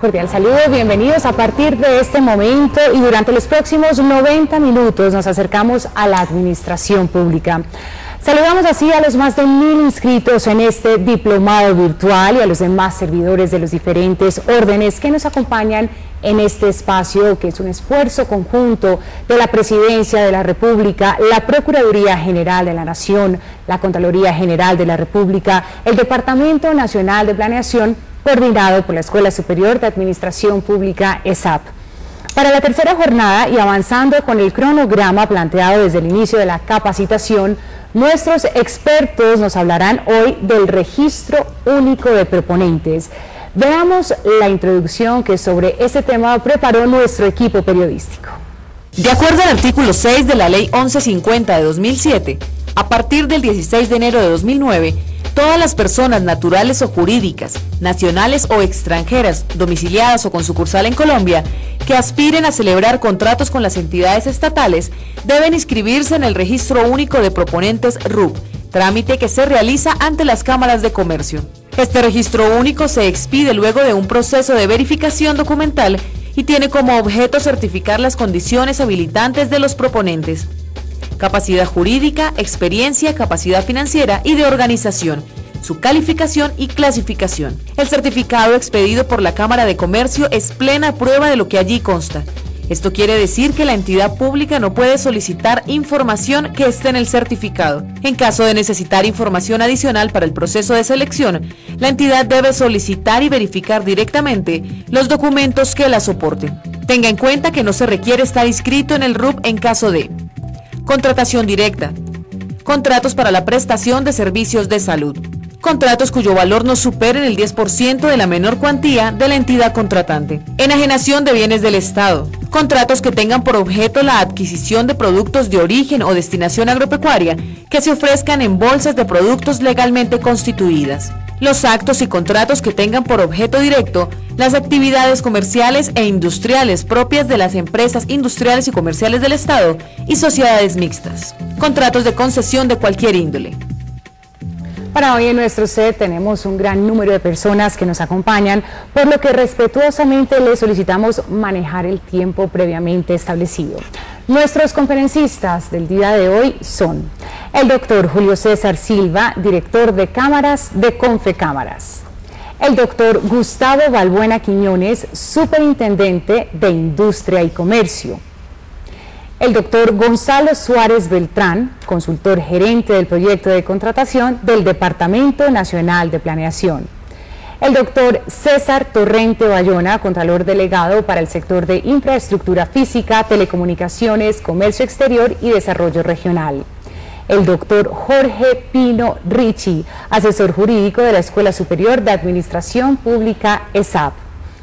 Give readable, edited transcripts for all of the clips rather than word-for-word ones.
Cordial saludo, bienvenidos. A partir de este momento y durante los próximos 90 minutos nos acercamos a la administración pública. Saludamos así a los más de 1000 inscritos en este diplomado virtual y a los demás servidores de los diferentes órdenes que nos acompañan en este espacio, que es un esfuerzo conjunto de la Presidencia de la República, la Procuraduría General de la Nación, la Contraloría General de la República, el Departamento Nacional de Planeación, coordinado por la Escuela Superior de Administración Pública, ESAP. Para la tercera jornada y avanzando con el cronograma planteado desde el inicio de la capacitación, nuestros expertos nos hablarán hoy del Registro Único de Proponentes. Veamos la introducción que sobre este tema preparó nuestro equipo periodístico. De acuerdo al artículo 6 de la Ley 1150 de 2007, a partir del 16 de enero de 2009, todas las personas naturales o jurídicas, nacionales o extranjeras, domiciliadas o con sucursal en Colombia, que aspiren a celebrar contratos con las entidades estatales, deben inscribirse en el Registro Único de Proponentes RUP, trámite que se realiza ante las cámaras de comercio. Este registro único se expide luego de un proceso de verificación documental y tiene como objeto certificar las condiciones habilitantes de los proponentes: capacidad jurídica, experiencia, capacidad financiera y de organización, su calificación y clasificación. El certificado expedido por la Cámara de Comercio es plena prueba de lo que allí consta. Esto quiere decir que la entidad pública no puede solicitar información que esté en el certificado. En caso de necesitar información adicional para el proceso de selección, la entidad debe solicitar y verificar directamente los documentos que la soporten. Tenga en cuenta que no se requiere estar inscrito en el RUP en caso de contratación directa, contratos para la prestación de servicios de salud, contratos cuyo valor no superen el 10% de la menor cuantía de la entidad contratante, enajenación de bienes del Estado, contratos que tengan por objeto la adquisición de productos de origen o destinación agropecuaria que se ofrezcan en bolsas de productos legalmente constituidas, los actos y contratos que tengan por objeto directo las actividades comerciales e industriales propias de las empresas industriales y comerciales del Estado y sociedades mixtas, contratos de concesión de cualquier índole. Para hoy en nuestro set tenemos un gran número de personas que nos acompañan, por lo que respetuosamente les solicitamos manejar el tiempo previamente establecido. Nuestros conferencistas del día de hoy son el doctor Julio César Silva, director de cámaras de Confecámaras; el doctor Gustavo Balbuena Quiñones, superintendente de Industria y Comercio; el doctor Gonzalo Suárez Beltrán, consultor gerente del proyecto de contratación del Departamento Nacional de Planeación; el doctor César Torrente Bayona, contralor delegado para el sector de infraestructura física, telecomunicaciones, comercio exterior y desarrollo regional; el doctor Jorge Pino Ricci, asesor jurídico de la Escuela Superior de Administración Pública, ESAP;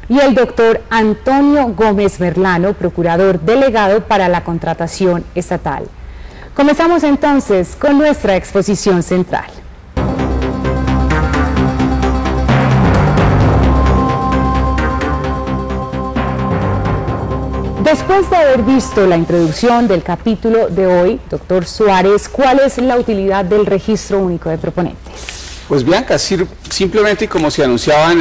y el doctor Antonio Gómez Merlano, procurador delegado para la contratación estatal. Comenzamos entonces con nuestra exposición central. Después de haber visto la introducción del capítulo de hoy, doctor Suárez, ¿cuál es la utilidad del Registro Único de Proponentes? Pues Bianca, simplemente como se anunciaba en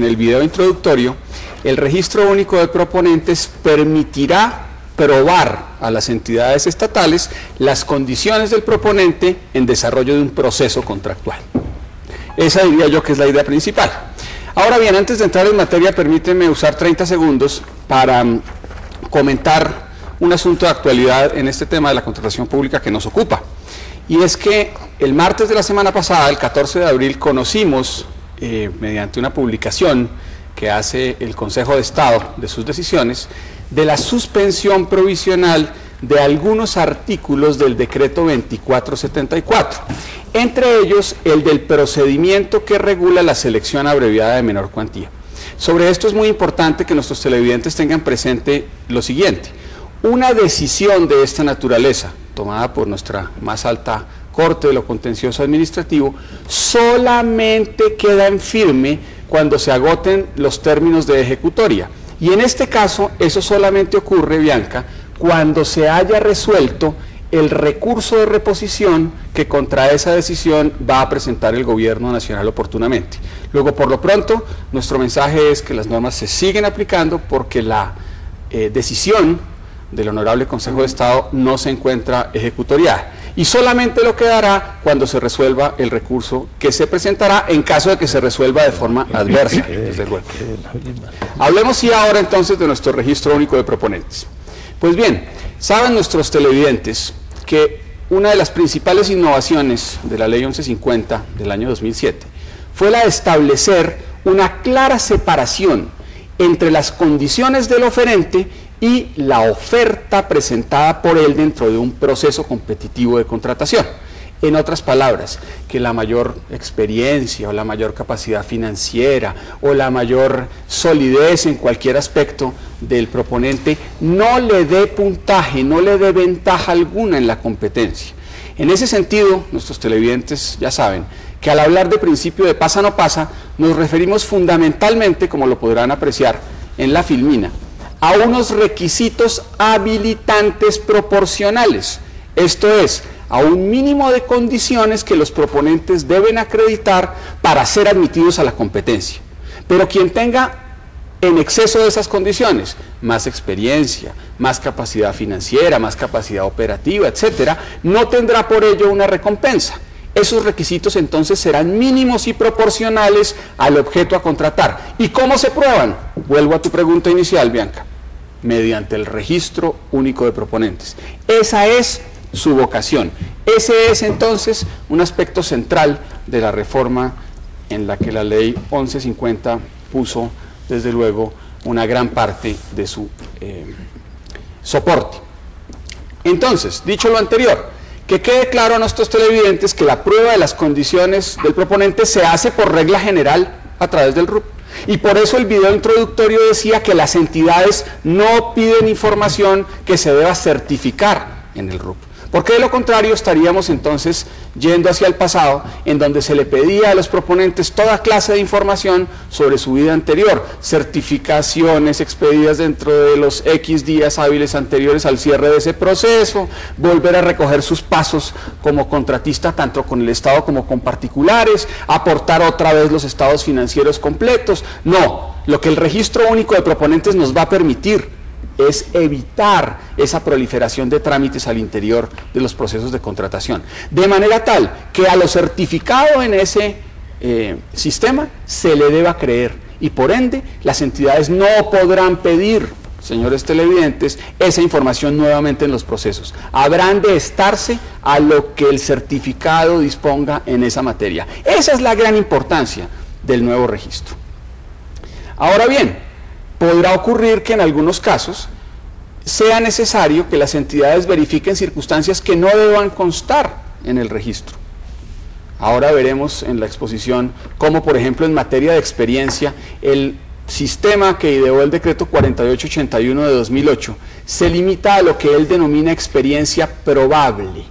el video introductorio, el Registro Único de Proponentes permitirá probar a las entidades estatales las condiciones del proponente en desarrollo de un proceso contractual. Esa diría yo que es la idea principal. Ahora bien, antes de entrar en materia, permíteme usar 30 segundos para comentar un asunto de actualidad en este tema de la contratación pública que nos ocupa. Y es que el martes de la semana pasada, el 14 de abril, conocimos, mediante una publicación que hace el Consejo de Estado de sus decisiones, de la suspensión provisional de algunos artículos del decreto 2474, entre ellos el del procedimiento que regula la selección abreviada de menor cuantía. Sobre esto es muy importante que nuestros televidentes tengan presente lo siguiente: una decisión de esta naturaleza, tomada por nuestra más alta Corte de lo Contencioso Administrativo, solamente queda en firme cuando se agoten los términos de ejecutoria. Y en este caso, eso solamente ocurre, Bianca, cuando se haya resuelto el recurso de reposición que contra esa decisión va a presentar el gobierno nacional oportunamente. Luego, por lo pronto, nuestro mensaje es que las normas se siguen aplicando porque la decisión del Honorable Consejo de Estado no se encuentra ejecutoriada y solamente lo quedará cuando se resuelva el recurso que se presentará en caso de que se resuelva de forma adversa, desde luego. Hablemos sí ahora entonces de nuestro registro único de proponentes. Pues bien, saben nuestros televidentes que una de las principales innovaciones de la Ley 1150 del año 2007 fue la de establecer una clara separación entre las condiciones del oferente y la oferta presentada por él dentro de un proceso competitivo de contratación. En otras palabras, que la mayor experiencia o la mayor capacidad financiera o la mayor solidez en cualquier aspecto del proponente no le dé puntaje, no le dé ventaja alguna en la competencia. En ese sentido, nuestros televidentes ya saben que al hablar de principio de pasa no pasa, nos referimos fundamentalmente, como lo podrán apreciar en la filmina, a unos requisitos habilitantes proporcionales, esto es, a un mínimo de condiciones que los proponentes deben acreditar para ser admitidos a la competencia. Pero quien tenga en exceso de esas condiciones, más experiencia, más capacidad financiera, más capacidad operativa, etcétera, no tendrá por ello una recompensa. Esos requisitos entonces serán mínimos y proporcionales al objeto a contratar. ¿Y cómo se prueban? Vuelvo a tu pregunta inicial, Bianca. Mediante el registro único de proponentes. Esa es su vocación. Ese es entonces un aspecto central de la reforma en la que la Ley 1150 puso, desde luego, una gran parte de su soporte. Entonces, dicho lo anterior, que quede claro a nuestros televidentes que la prueba de las condiciones del proponente se hace por regla general a través del RUP. Y por eso el video introductorio decía que las entidades no piden información que se deba certificar en el RUP. Porque de lo contrario estaríamos entonces yendo hacia el pasado, en donde se le pedía a los proponentes toda clase de información sobre su vida anterior, certificaciones expedidas dentro de los X días hábiles anteriores al cierre de ese proceso, volver a recoger sus pasos como contratista tanto con el Estado como con particulares, aportar otra vez los estados financieros completos. No, lo que el registro único de proponentes nos va a permitir es evitar esa proliferación de trámites al interior de los procesos de contratación, de manera tal que a lo certificado en ese sistema se le deba creer y por ende las entidades no podrán pedir, señores televidentes, esa información nuevamente en los procesos. Habrán de estarse a lo que el certificado disponga en esa materia. Esa es la gran importancia del nuevo registro. Ahora bien, podrá ocurrir que en algunos casos sea necesario que las entidades verifiquen circunstancias que no deban constar en el registro. Ahora veremos en la exposición cómo, por ejemplo, en materia de experiencia, el sistema que ideó el decreto 4881 de 2008 se limita a lo que él denomina experiencia probable.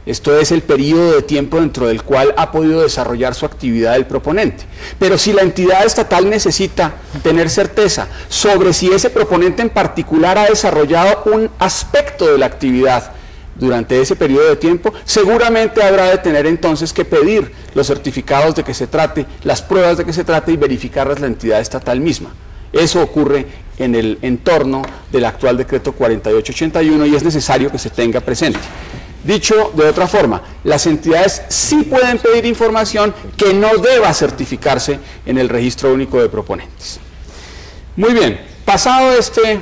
Esto es el periodo de tiempo dentro del cual ha podido desarrollar su actividad el proponente. Pero si la entidad estatal necesita tener certeza sobre si ese proponente en particular ha desarrollado un aspecto de la actividad durante ese periodo de tiempo, seguramente habrá de tener entonces que pedir los certificados de que se trate, las pruebas de que se trate y verificarlas la entidad estatal misma. Eso ocurre en el entorno del actual decreto 4881 y es necesario que se tenga presente. Dicho de otra forma, las entidades sí pueden pedir información que no deba certificarse en el registro único de proponentes. Muy bien, pasado este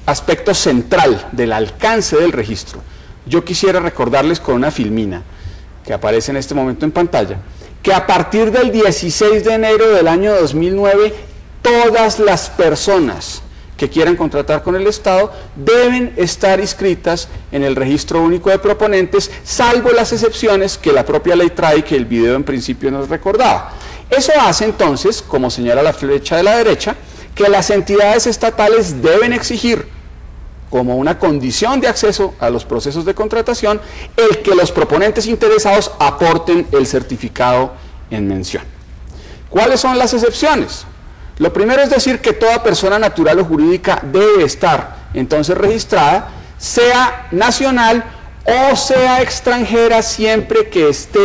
aspecto central del alcance del registro, yo quisiera recordarles con una filmina que aparece en este momento en pantalla, que a partir del 16 de enero del año 2009, todas las personas que quieran contratar con el Estado deben estar inscritas en el registro único de proponentes, salvo las excepciones que la propia ley trae, que el video en principio nos recordaba. Eso hace entonces, como señala la flecha de la derecha, que las entidades estatales deben exigir como una condición de acceso a los procesos de contratación el que los proponentes interesados aporten el certificado en mención. ¿Cuáles son las excepciones? Lo primero es decir que toda persona natural o jurídica debe estar entonces registrada, sea nacional o sea extranjera siempre que esté